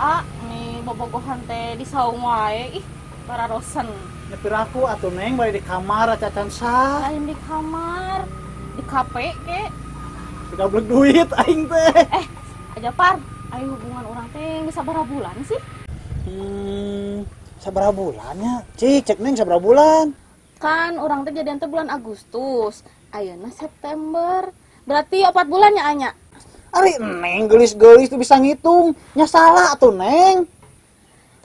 A, nih bobogohan teh di saung wae. Ih, bararosen. Nyepir aku atuh Neng balik di kamar acacan sah. Lain di kamar, di kafe ke. Tidak beli duit aing teh. Aja par, ayo hubungan orang teh bisa berapa bulan sih? Saberapa bulannya? Cek Neng saberapa bulan? Kan orang teh jadian teh bulan Agustus, ayeuna September. Berarti 4 bulannya Anya. Ari Neng gelis-gelis tuh bisa ngitung. Nya salah atuh Neng.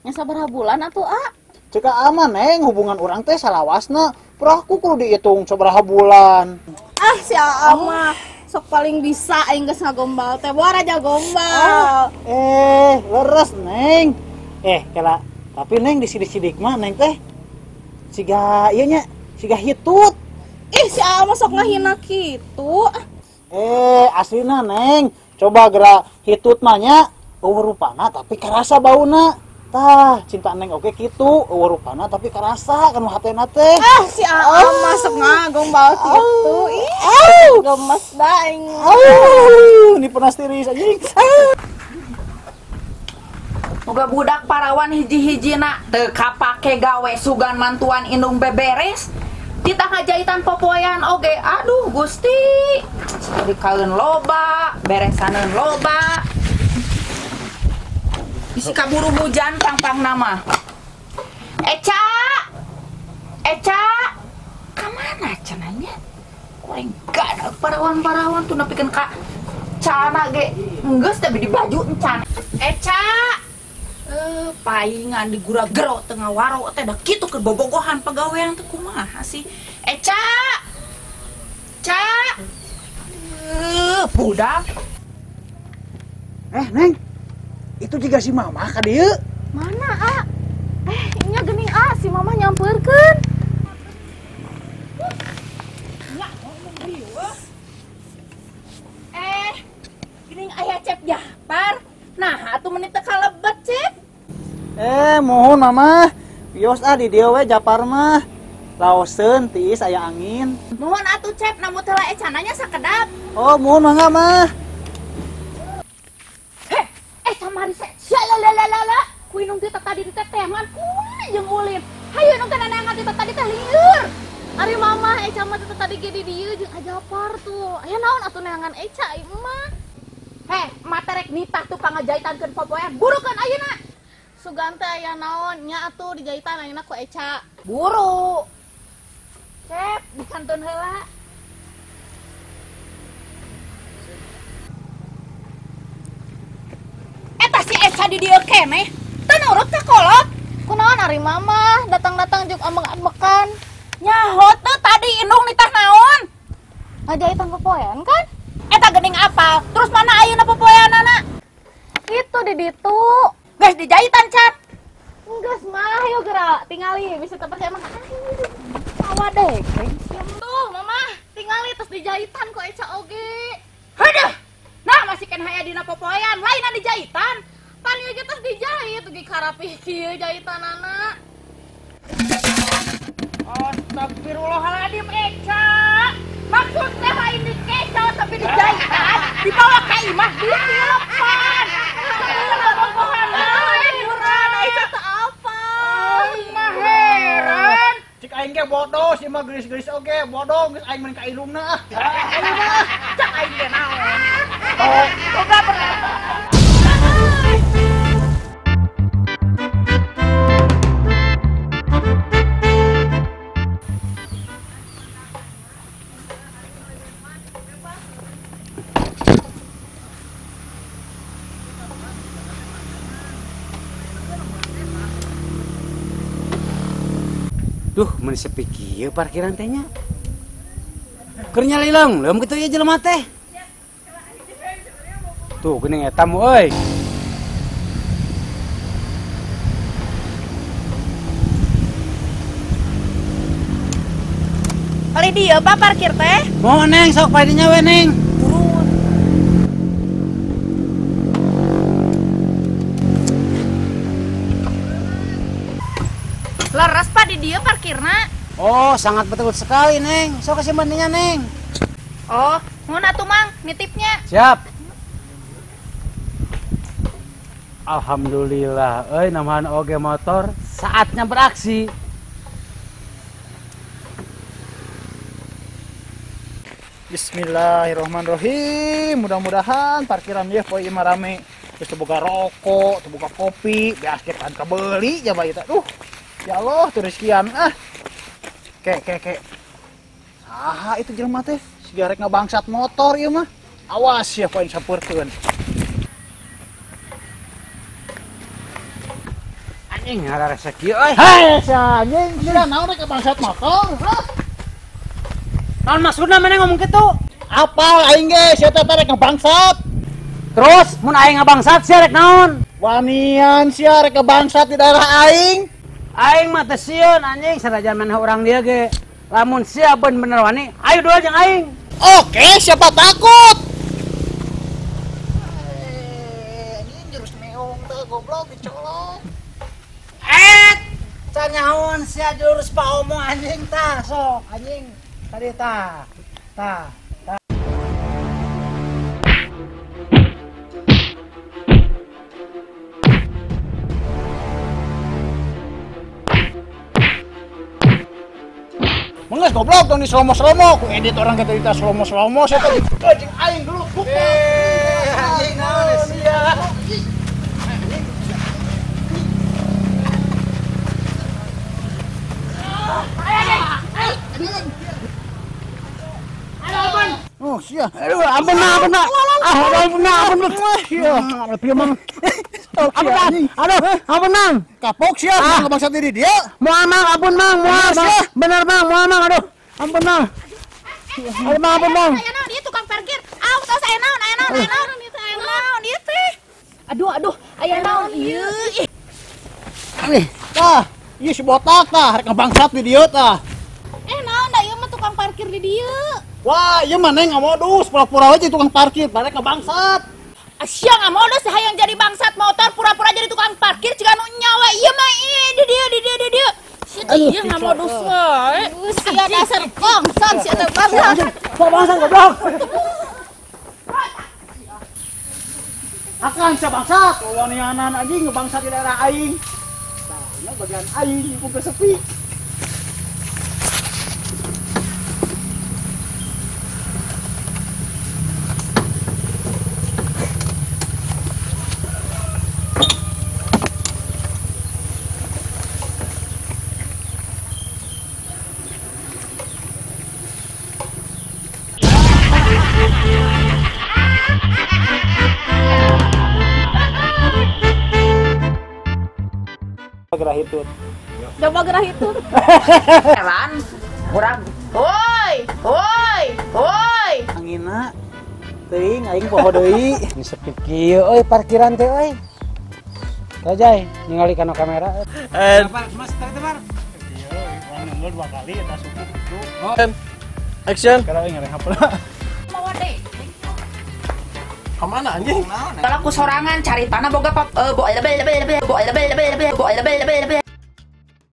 Nya sabaraha bulan atuh A? Cek aman Neng hubungan orang teh salawasna. Pura aku kudu dihitung sabaraha bulan. Ah si Ama, sok paling bisa aing geus ngagombal teh. Buar aja gombal. Leres Neng. Kela tapi Neng disidik-sidik mah Neng teh siga ieu nya, siga hitut. Ih si Ama sok ngahina kitu. Aslina Neng, coba gerak hitut mah nya eueuh rupana tapi karasa bauna. Tah, cinta Neng oke kitu, eueuh rupana tapi karasa kanu hatena teh. Ah si Ama sok ngagombal kitu. Ih, gemes da aing. Ini penas tiris anjing. Moga budak parawan hiji-hijina teu kapake gawe sugan mantuan indung beberes. Titah ngajahitan popoyan oge, aduh Gusti. Dikaeun loba, beresaneun loba. Bisi kaburu hujan pang-pang nama. Eca! Kamana cenanya? Kurang gak ada parawan-parawan tuh napikeun ka cana ge. Enggeus tapi di baju encan. Eca! Paingan di gura-gero tengah waro teh da kitu keur bobogohan pagawean teh kumaha sih. Ca! Budak. Neng. Itu juga si Mama ka dieu. Mana A? Nya geuning A, si Mama nyampeurkeun. Nya ngomong dieu. Geuning aya Cep Japar. Nah, atuh menit teh kalebet Cep. Mohon Mama. Bios di dieu we Japar mah. Laoseun tiis aya angin. Mohon atuh Cep, namun telah ecananya sakedap. Oh, mohon mangga mah. Samarisa, syalalala. Kuinung teh tadi di teteman, kuy jeung ulin. Hayu nu teh nanangan teh tadi teh lieur. Ari Mama Eca mah teh tadi ge di dieu jeung Ajapar tuh. Aya naon atuh nanangan Eca ieu mah? Materek nitah tuh pangajahitankeun popoyan. Burukeun ayeuna. Sugan teh aya naon nya atuh dijahitan ayeuna ku Eca. Buru. Cep, dikantun heula. Eta si Eca di dieu keneh. Teu nurut teh kolot. Kunaon ari Mama datang-datang jeung ambek-ambekan. Nyaho teh tadi indung nitah naon? Ngajahitan popoyan kan? Eta geuning apal. Terus mana ayeuna popoyanana? Itu di ditu. Geus dijahitan Cat. Geus mah yuk gerak. Tingali bisa terpercaya mah. Sawa deh. Tuh Mama, tingali terus dijahitan kok Eca oge. Haduh. Nah masih kan haya dina popoyan, lain dijahitan. Pan ieu ge terus dijahit ge karapih kieu jahitanana. Astagfirullahaladzim Eca. Maksudnya lain dikecal tapi dijahitan. Dibawa ke imah dilepan. Eca teh apa? Mah heran. Cik aing ge bodoh, si mah gelis-gelis oge, bodoh geus aing main ka ilumna. Cak aing ge naon. Boga bener. Duh, mun sepi kieu parkiran teh nya. Keur nyalileung, leum kitu ieu jelema teh. Tuh, geuning eta mu euy. Kali dieu Pak parkir teh. Mau Neng, sok padinya we Neng. Leres Pak di dieu parkirna. Oh, sangat betul sekali Neng. Sok kasih bantunya Neng. Oh, mun atuh Mang, nitipnya. Siap. Alhamdulillah, namahan oge motor, saatnya beraksi. Bismillahirrahmanirrahim. Mudah-mudahan parkiran dia poe mah rame. Terus buka rokok, buka kopi, beas kita kan kabeli ya bae eta. Ya Allah, tuh rezekian Ke. Saha itu jelema teh? Siga rek ngabangsat motor ieu mah. Awas ya poe sapeurkeun. Anjing ada rezeki euy. Hai, anjing, kira naon rek ngabangsat motor? Naon maksudna mana ngomong kitu? Apal aing ge, sia teh rek ngabangsat. Terus mun aing ngabangsat sia rek naon? Wanian sia rek ngabangsat di daerah aing. Aing mah teh sieun anjing sanajan maneh urang dia ge. Lamun sia bener wani, ayo dua jeung aing. Oke, siapa takut? Anjing jurus meong teh goblok dicolok. Canyaon sia jurus paomo anjing tah sok anjing. Tadi tah. Menggeus goblok tong di slomo-slomo, ku edit orang kata kita slomo-slomo saya tadi anjing aing dulu. Anjing naon sia? Oh, sia. Aduh, ampun na. Ampun na. Sia, pieu mang. Ampun mang. Kapok sia, ngabangsat diri dia. Moal mang, ampun mang, moal mang. Bener mang, moal mang, aduh. Ampun mang. Ampun mang. Aya naon ieu tukang parkir? Tos aya naon ieu teh? Aduh, aya naon ieu? Tah, ieu si botak tah rek ngabangsat di dieu tah. Naon da ieu mah tukang parkir di dieu? Wah, ieu mah neng ngamodus, pura-pura aja tukang parkir, barek ngabangsat. Sia ngamodus hayang jadi bangsat motor pura-pura jadi tukang parkir ciga nu nyawa ieu mah di dieu. Sia teh ieu ngamodus wae. Sia dasar bangsat sia teh bangsat. Kok bangsat goblok? Akan sia bangsat, wanianan anjing ngebangsat di daerah aing. Tah, ieu bagian aing ku sepi. Gerah hitut. Coba gerah itu. Heran, urang. Woi. Angina teuing aing poho deui. Ini sepi kieu parkiran teh euy. Kajai ningali kana kamera. Mas tadi mar. Ieu, orang nunggu 2 kali eta suku itu. Action. Kalau aing ngareng hapal. Mau deh. Kemana anjing? Kalau aku sorangan cari tanah boga pap lebih